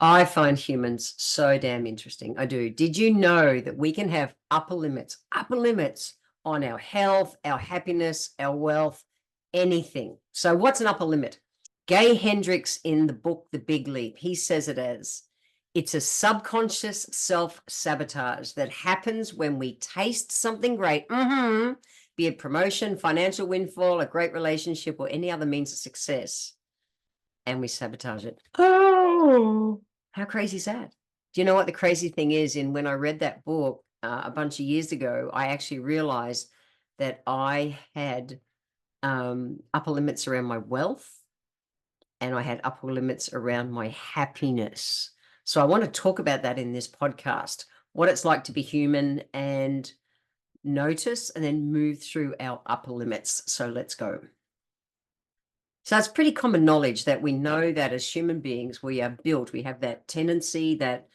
I find humans so damn interesting. I do. Did you know that we can have upper limits on our health, our happiness, our wealth, anything? So what's an upper limit? Gay Hendricks in the book, The Big Leap, he says it as, it's a subconscious self-sabotage that happens when we taste something great, be it promotion, financial windfall, a great relationship, or any other means of success, and we sabotage it. Oh, how crazy is that? Do you know what the crazy thing is? When I read that book a bunch of years ago, I actually realized that I had upper limits around my wealth, and I had upper limits around my happiness. So I want to talk about that in this podcast, what it's like to be human and notice and then move through our upper limits. So let's go. So it's pretty common knowledge that we know that as human beings, we are built, we have that tendency, that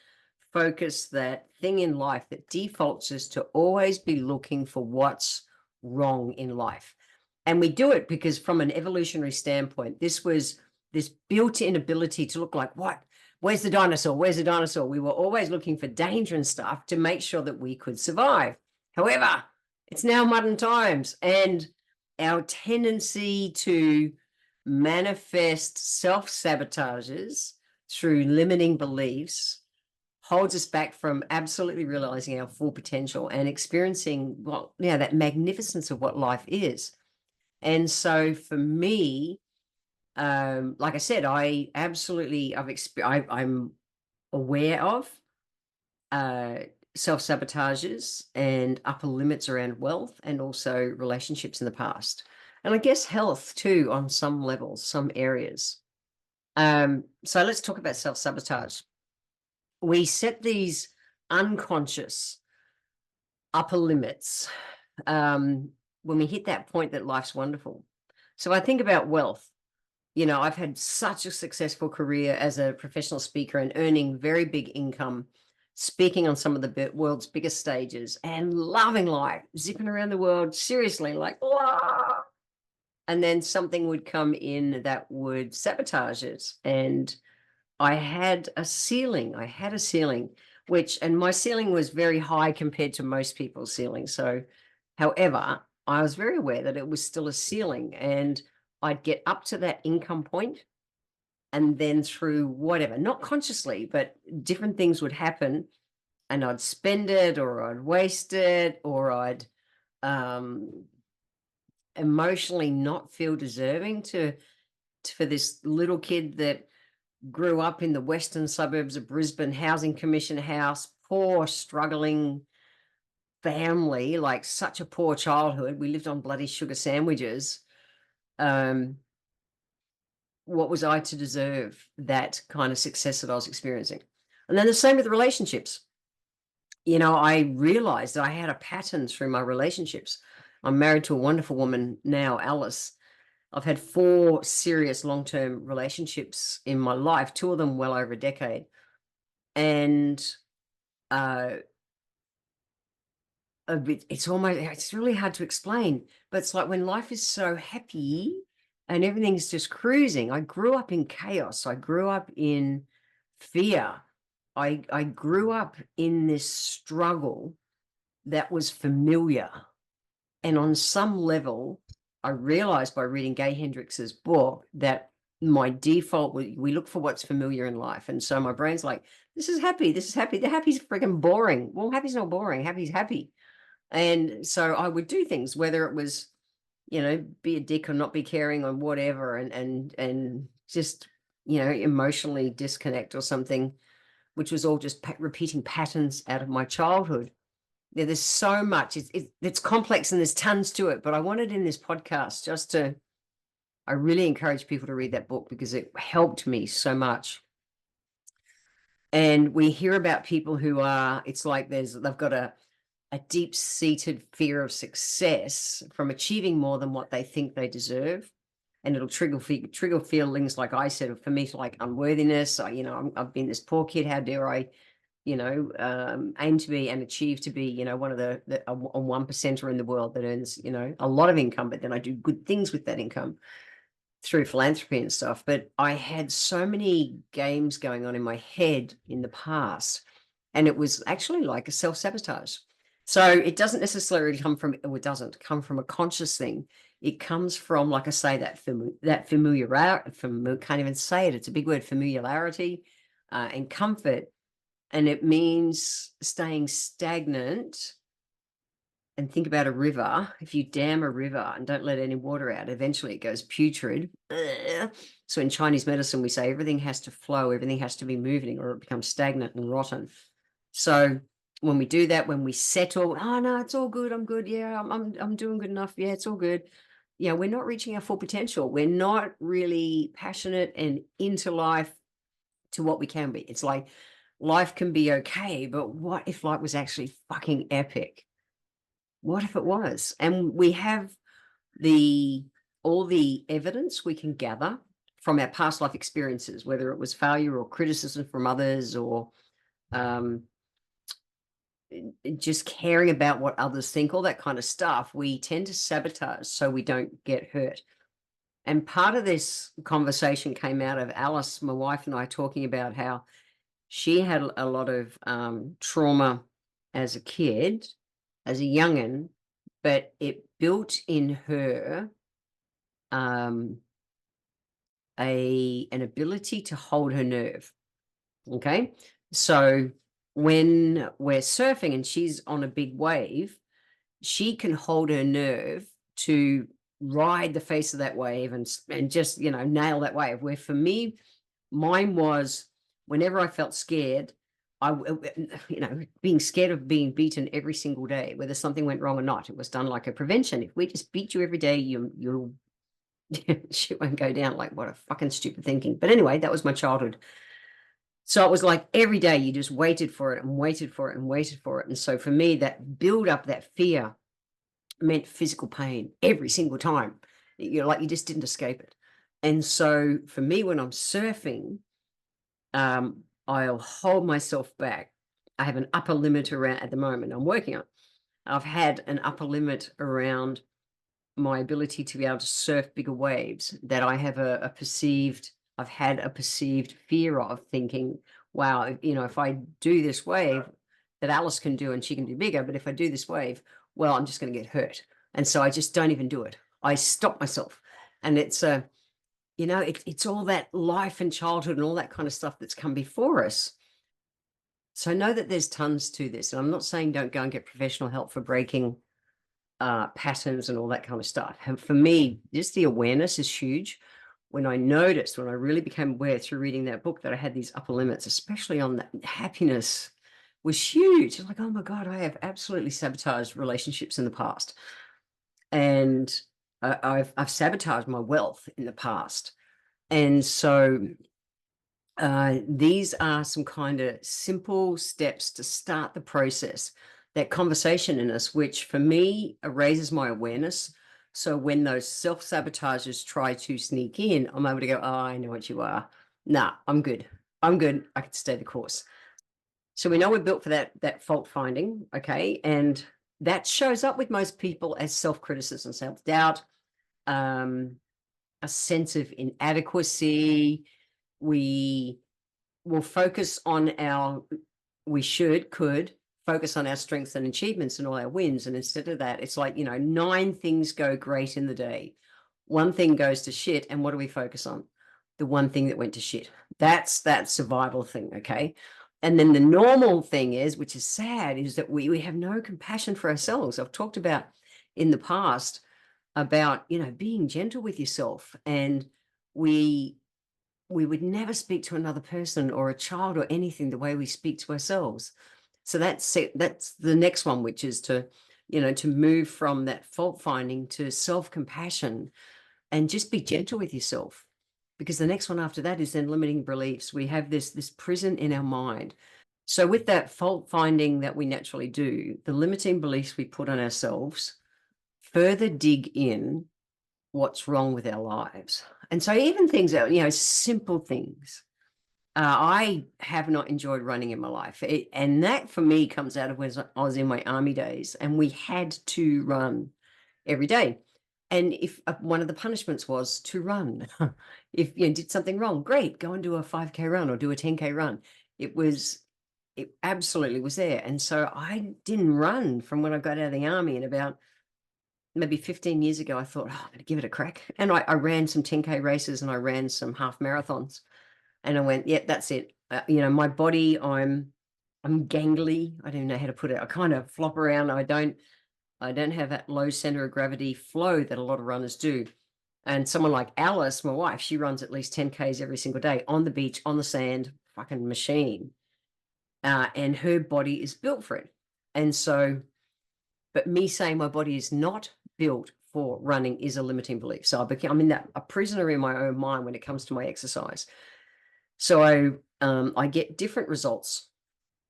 focus, that thing in life that defaults us to always be looking for what's wrong in life. And we do it because from an evolutionary standpoint, this was this built-in ability to look like, what? Where's the dinosaur? Where's the dinosaur? We were always looking for danger and stuff to make sure that we could survive. However, it's now modern times, and our tendency to manifest self-sabotages through limiting beliefs holds us back from absolutely realizing our full potential and experiencing that magnificence of what life is. And so for me, like I said, I'm aware of self-sabotages and upper limits around wealth and also relationships in the past. And I guess health too, on some levels, some areas. So let's talk about self-sabotage. We set these unconscious upper limits when we hit that point that life's wonderful. So I think about wealth. You know, I've had such a successful career as a professional speaker and earning very big income, speaking on some of the world's biggest stages and loving life, zipping around the world, seriously, like, wah! And then something would come in that would sabotage it. And I had a ceiling, and my ceiling was very high compared to most people's ceiling. So, however, I was very aware that it was still a ceiling, and I'd get up to that income point, and then through whatever, not consciously, but different things would happen, and I'd spend it, or I'd waste it, or I'd emotionally not feel deserving for this little kid that grew up in the western suburbs of Brisbane, housing commission house, poor, struggling family, like such a poor childhood. We lived on bloody sugar sandwiches. What was I to deserve that kind of success that I was experiencing? And then the same with the relationships. You know, I realized that I had a pattern through my relationships. I'm married to a wonderful woman now, Alice. I've had 4 serious long-term relationships in my life, 2 of them well over a decade. And it's really hard to explain, but it's like when life is so happy and everything's just cruising. I grew up in chaos. I grew up in fear. I grew up in this struggle that was familiar. And on some level, I realized by reading Gay Hendricks's book that my default, we look for what's familiar in life. And so my brain's like, this is happy. The happy's freaking boring. Well, happy's not boring. Happy's happy. And so I would do things, whether it was, you know, be a dick or not be caring or whatever, and just, you know, emotionally disconnect or something, which was all just repeating patterns out of my childhood. Yeah, there's so much. It's complex and there's tons to it, but I wanted in this podcast I really encourage people to read that book because it helped me so much. And we hear about people who it's like they've got a deep-seated fear of success from achieving more than what they think they deserve. And it'll trigger feelings, like I said, for me, like unworthiness. I've been this poor kid. How dare I, aim to be and achieve to be, one of a 1%er in the world that earns, a lot of income, but then I do good things with that income. through philanthropy and stuff, but I had so many games going on in my head in the past, and it was actually like a self-sabotage. So it doesn't necessarily come from, or it doesn't come from a conscious thing. It comes from, like I say, that familiarity, can't even say it, it's a big word, familiarity, and comfort. And it means staying stagnant. And think about a river. If you dam a river and don't let any water out, eventually it goes putrid. Ugh. So in Chinese medicine, we say everything has to flow, everything has to be moving, or it becomes stagnant and rotten. So when we do that, when we settle, oh no, it's all good, I'm good, yeah, I'm doing good enough, yeah, it's all good. Yeah, we're not reaching our full potential. We're not really passionate and into life to what we can be. It's like life can be okay, but what if life was actually fucking epic? What if it was? And we have the all the evidence we can gather from our past life experiences, whether it was failure or criticism from others, or um, just caring about what others think, all that kind of stuff. We tend to sabotage so we don't get hurt. And part of this conversation came out of Alice, my wife, and I talking about how she had a lot of trauma as a kid, as a youngin, but it built in her um, an ability to hold her nerve. Okay, so when we're surfing and she's on a big wave, she can hold her nerve to ride the face of that wave and just nail that wave. Where for me, mine was whenever I felt scared, being scared of being beaten every single day, whether something went wrong or not. It was done like a prevention. If we just beat you every day, you'll shit won't go down. Like, what a fucking stupid thinking. But anyway, that was my childhood. So it was like every day you just waited for it and waited for it and waited for it. And so for me, that build up, that fear meant physical pain every single time. You just didn't escape it. And so for me, when I'm surfing, I'll hold myself back. I have an upper limit around at the moment I'm working on. I've had an upper limit around my ability to be able to surf bigger waves, that I have I've had a perceived fear of, thinking, wow, if I do this wave that Alice can do and she can do bigger, but if I do this wave, well, I'm just going to get hurt. And so I just don't even do it. I stop myself. And it's it's all that life and childhood and all that kind of stuff that's come before us. So I know that there's tons to this. And I'm not saying don't go and get professional help for breaking patterns and all that kind of stuff. And for me, just the awareness is huge. When I really became aware through reading that book that I had these upper limits, especially on that happiness, was huge. It's like, oh my God, I have absolutely sabotaged relationships in the past. And I've sabotaged my wealth in the past. And so these are some kind of simple steps to start the process, that conversation in us, which for me raises my awareness. So when those self-sabotagers try to sneak in, I'm able to go, oh, I know what you are. Nah, I'm good. I'm good. I can stay the course. So we know we're built for that fault finding, okay? And that shows up with most people as self-criticism, self-doubt, a sense of inadequacy. We will focus on could focus on our strengths and achievements and all our wins. And instead of that, it's like, 9 things go great in the day. One thing goes to shit. And what do we focus on? The one thing that went to shit. That's that survival thing. Okay. And then the normal thing is, which is sad, is that we have no compassion for ourselves. I've talked about in the past about, being gentle with yourself. And we would never speak to another person or a child or anything the way we speak to ourselves. So that's it. That's the next one, which is to move from that fault finding to self-compassion and just be gentle with yourself. Because the next one after that is then limiting beliefs. We have this prison in our mind. So with that fault finding that we naturally do, the limiting beliefs we put on ourselves further dig in what's wrong with our lives. And so even things that, simple things. I have not enjoyed running in my life. And that for me comes out of when I was in my army days and we had to run every day. And if one of the punishments was to run, if you did something wrong, great, go and do a 5K run or do a 10K run. It absolutely was there. And so I didn't run from when I got out of the army. And about maybe 15 years ago, I thought, oh, I'm going to give it a crack. And I ran some 10K races and I ran some half marathons. And I went, yeah, that's it. My body, I'm gangly. I don't know how to put it. I kind of flop around. I don't have that low center of gravity flow that a lot of runners do. And someone like Alice, my wife, she runs at least 10Ks every single day on the beach, on the sand, fucking machine. And her body is built for it. And so, but me saying my body is not built for running is a limiting belief. So I'm in a prisoner in my own mind when it comes to my exercise. So I get different results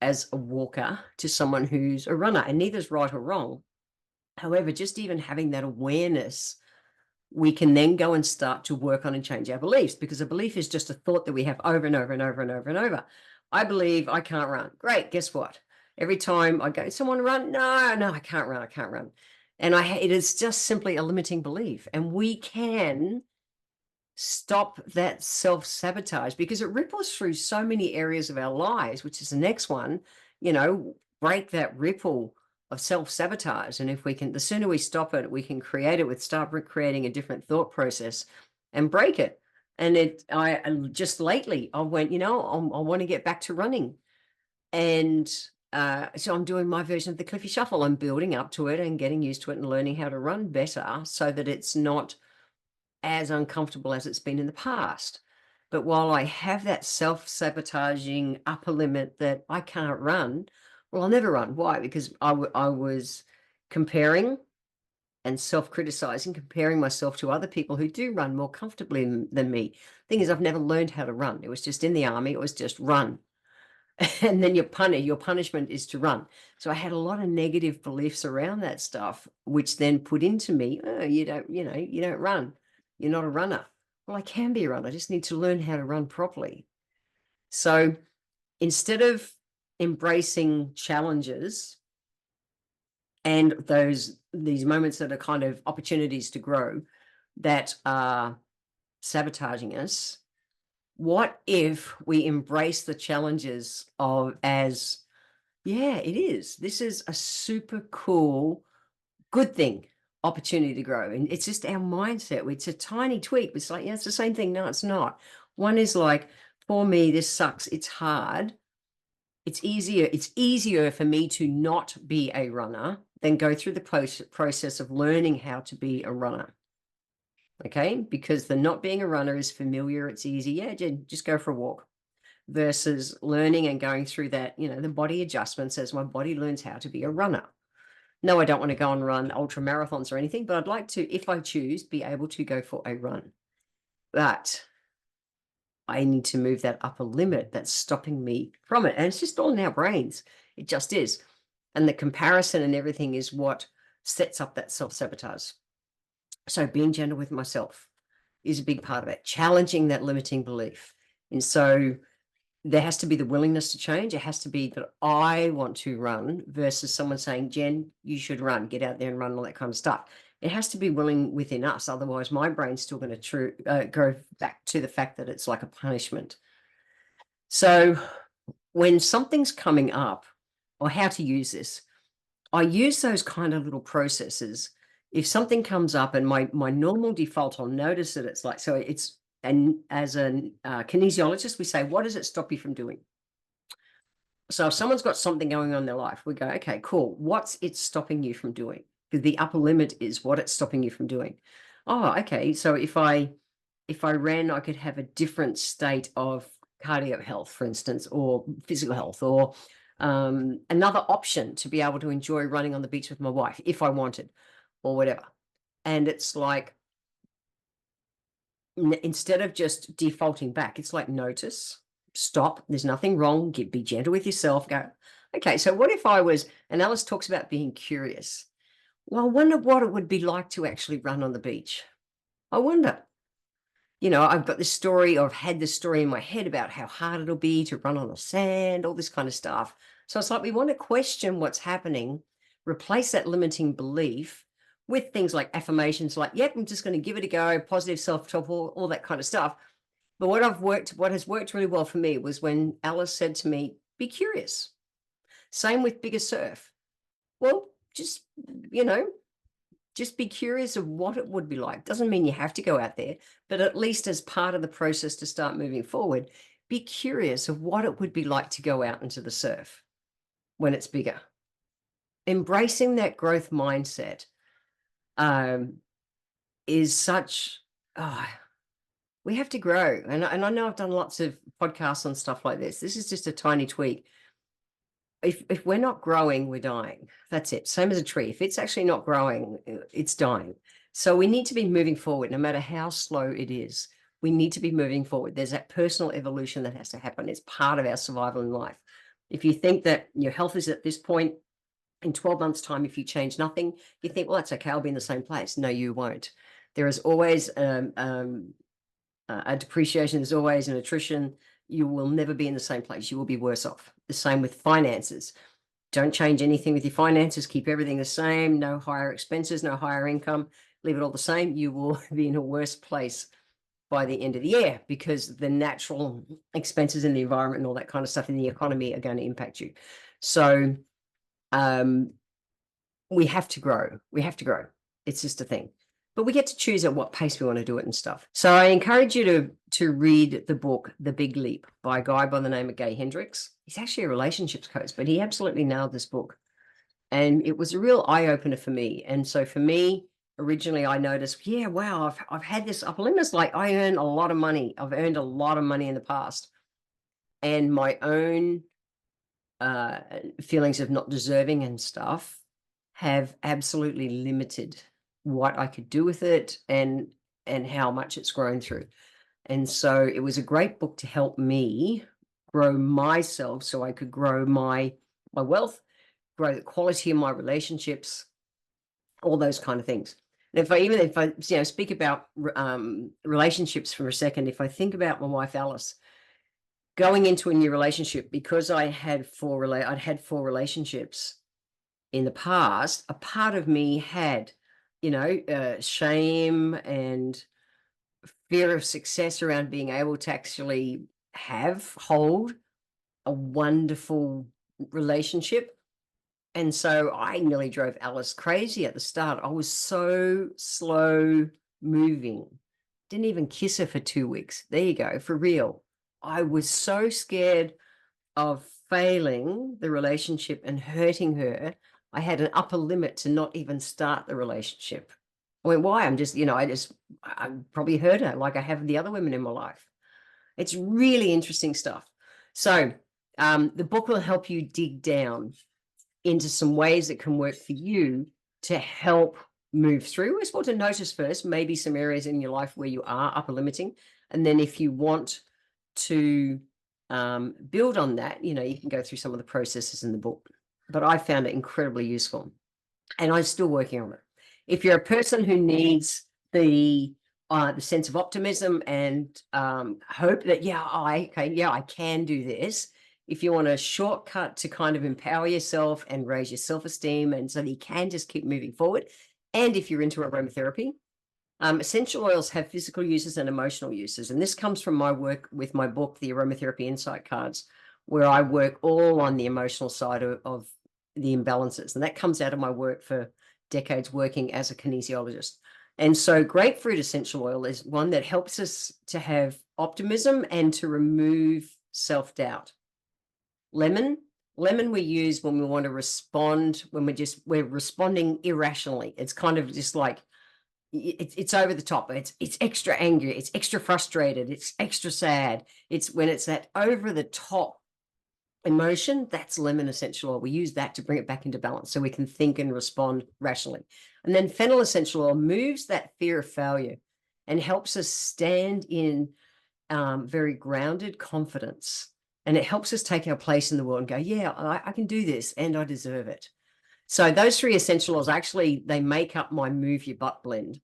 as a walker to someone who's a runner, and neither's right or wrong. However, just even having that awareness, we can then go and start to work on and change our beliefs, because a belief is just a thought that we have over and over and over and over and over. I believe I can't run. Great. Guess what? Every time I go, someone run? No, I can't run. I can't run. And it is just simply a limiting belief. And we can stop that self-sabotage, because it ripples through so many areas of our lives, which is the next one, break that ripple of self-sabotage. And if we can, the sooner we stop it, we can start creating a different thought process and break it. And I just lately, I went, I want to get back to running. And so I'm doing my version of the Cliffy Shuffle. I'm building up to it and getting used to it and learning how to run better so that it's not as uncomfortable as it's been in the past. But while I have that self-sabotaging upper limit that I can't run, well, I'll never run. Why? Because I was comparing and self-criticizing, comparing myself to other people who do run more comfortably than me. Thing is, I've never learned how to run. It was just in the army. It was just run. And then your punishment is to run. So I had a lot of negative beliefs around that stuff, which then put into me, oh, you don't run. You're not a runner. Well, I can be a runner. I just need to learn how to run properly. So instead of embracing challenges and these moments that are kind of opportunities to grow that are sabotaging us, what if we embrace the challenges as, yeah, it is. This is a super cool, good thing, opportunity to grow. And it's just our mindset. It's a tiny tweak. It's like, yeah, it's the same thing. No, it's not. One is like, for me, this sucks. It's hard. It's easier for me to not be a runner than go through the process of learning how to be a runner. Okay, because the not being a runner is familiar, it's easy. Yeah, just go for a walk. Versus learning and going through that, the body adjustments as my body learns how to be a runner. No, I don't want to go and run ultra marathons or anything, but I'd like to, if I choose, be able to go for a run. But I need to move that upper limit that's stopping me from it. And it's just all in our brains. It just is. And the comparison and everything is what sets up that self-sabotage. So being gentle with myself is a big part of it, challenging that limiting belief. And so there has to be the willingness to change. It has to be that I want to run versus someone saying, Jen, you should run, get out there and run, all that kind of stuff. It has to be willing within us. Otherwise, my brain's still going to go back to the fact that it's like a punishment. So when something's coming up, or how to use this, I use those kind of little processes. If something comes up and my normal default, I'll notice that it's like, so it's, and as a kinesiologist, we say, what does it stop you from doing? So if someone's got something going on in their life, we go, okay, cool. What's it stopping you from doing? Because the upper limit is what it's stopping you from doing. Oh, okay. So if I ran, I could have a different state of cardio health, for instance, or physical health, or another option to be able to enjoy running on the beach with my wife if I wanted, or whatever. And it's like, instead of just defaulting back, it's like, notice, stop, there's nothing wrong, be gentle with yourself, go, okay, so what if I was, and Alice talks about being curious. Well, I wonder what it would be like to actually run on the beach. I wonder. I've got this story, or I've had this story in my head about how hard it'll be to run on the sand, all this kind of stuff. So it's like we want to question what's happening, replace that limiting belief with things like affirmations, like, yep, I'm just going to give it a go, positive self-talk, all that kind of stuff. But what has worked really well for me was when Alice said to me, be curious. Same with Bigger Surf. Well, just, just be curious of what it would be like. Doesn't mean you have to go out there, but at least as part of the process to start moving forward, be curious of what it would be like to go out into the surf when it's bigger. Embracing that growth mindset is such, we have to grow. And I know I've done lots of podcasts on stuff like this. This is just a tiny tweak. If we're not growing, we're dying. That's it. Same as a tree. If it's actually not growing, it's dying. So we need to be moving forward, no matter how slow it is. We need to be moving forward. There's that personal evolution that has to happen. It's part of our survival in life. If you think that your health is at this point, in 12 months' time, if you change nothing, you think, well, that's okay, I'll be in the same place. No, you won't. There is always a depreciation. There's always an attrition. You will never be in the same place. You will be worse off. The same with finances. Don't change anything with your finances. Keep everything the same. No higher expenses, no higher income. Leave it all the same. You will be in a worse place by the end of the year, because the natural expenses in the environment and all that kind of stuff in the economy are going to impact you. So we have to grow. We have to grow. It's just a thing. But we get to choose at what pace we want to do it and stuff. So I encourage you to read the book, The Big Leap, by a guy by the name of Gay Hendricks. He's actually a relationships coach, but he absolutely nailed this book. And it was a real eye-opener for me. And so for me, originally I noticed, yeah, wow, I've had this upper limits. Like, I earn a lot of money. I've earned a lot of money in the past. And my own feelings of not deserving and stuff have absolutely limited what I could do with it and how much it's grown through. And so it was a great book to help me grow myself, so I could grow my wealth, grow the quality of my relationships, all those kind of things. And if I speak about relationships for a second, if I think about my wife Alice, going into a new relationship, because I'd had four relationships in the past, a part of me had, shame and fear of success around being able to actually hold a wonderful relationship. And so I nearly drove Alice crazy at the start. I was so slow moving. Didn't even kiss her for 2 weeks. There you go, for real. I was so scared of failing the relationship and hurting her. I had an upper limit to not even start the relationship. I went, why? I probably hurt her like I have the other women in my life. It's really interesting stuff. So the book will help you dig down into some ways that can work for you to help move through. It's important to notice first, maybe some areas in your life where you are upper limiting. And then if you want to build on that, you can go through some of the processes in the book. But I found it incredibly useful, and I'm still working on it. If you're a person who needs the sense of optimism and hope that, I can do this. If you want a shortcut to kind of empower yourself and raise your self-esteem, and so that you can just keep moving forward. And if you're into aromatherapy, essential oils have physical uses and emotional uses. And this comes from my work with my book, The Aromatherapy Insight Cards, where I work all on the emotional side of the imbalances. And that comes out of my work for decades working as a kinesiologist. And so grapefruit essential oil is one that helps us to have optimism and to remove self-doubt. Lemon we use when we want to respond, when we're responding irrationally. It's kind of just like, it's over the top. It's extra angry. It's extra frustrated. It's extra sad. It's when it's that over the top emotion, that's lemon essential oil. We use that to bring it back into balance so we can think and respond rationally. And then fennel essential oil moves that fear of failure and helps us stand in very grounded confidence. And it helps us take our place in the world and go, yeah, I can do this and I deserve it. So those three essential oils, actually, they make up my Move Your Butt blend.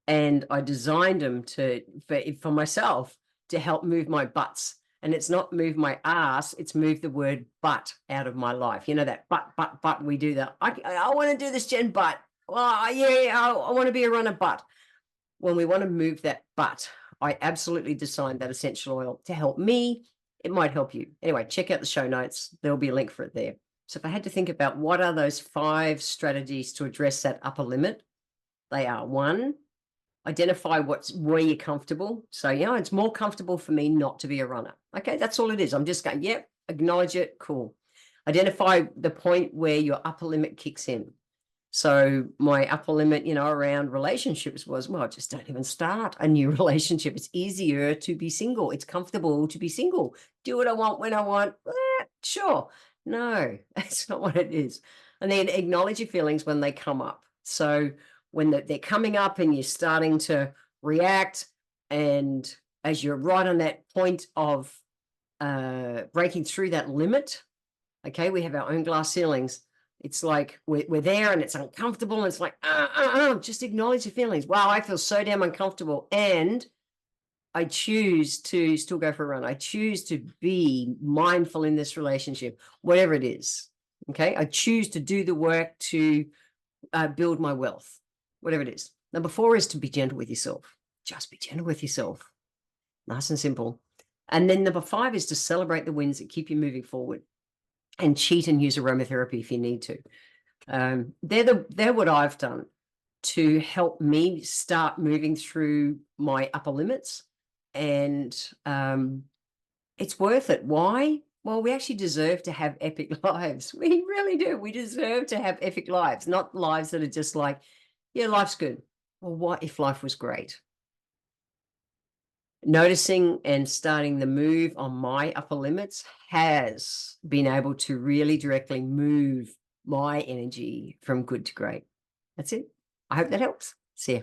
And I designed them for myself to help move my butts. And it's not move my ass, it's move the word butt out of my life. That butt, we do that. I want to do this, Jen, but well, yeah, I want to be a runner, but when we want to move that but, I absolutely designed that essential oil to help me. It might help you. Anyway, check out the show notes. There'll be a link for it there. So if I had to think about what are those 5 strategies to address that upper limit, they are: 1, identify where you're comfortable. So, it's more comfortable for me not to be a runner. Okay, that's all it is. I'm just going, yep, acknowledge it, cool. Identify the point where your upper limit kicks in. So my upper limit, around relationships was, well, just don't even start a new relationship. It's easier to be single. It's comfortable to be single. Do what I want when I want. Sure. No, that's not what it is. And then acknowledge your feelings when they come up. So when they're coming up and you're starting to react, and as you're right on that point of breaking through that limit, okay, we have our own glass ceilings. It's like we're there and it's uncomfortable, and it's like, just acknowledge your feelings. Wow, I feel so damn uncomfortable, and I choose to still go for a run. I choose to be mindful in this relationship, whatever it is. Okay, I choose to do the work to build my wealth, whatever it is. Number 4 is to be gentle with yourself. Just be gentle with yourself. Nice and simple. And then number 5 is to celebrate the wins that keep you moving forward, and cheat and use aromatherapy if you need to. They're what I've done to help me start moving through my upper limits, and it's worth it. Why? Well, we actually deserve to have epic lives. We really do. We deserve to have epic lives, not lives that are just like, yeah, life's good. Well, what if life was great? Noticing and starting the move on my upper limits has been able to really directly move my energy from good to great. That's it. I hope that helps. See ya.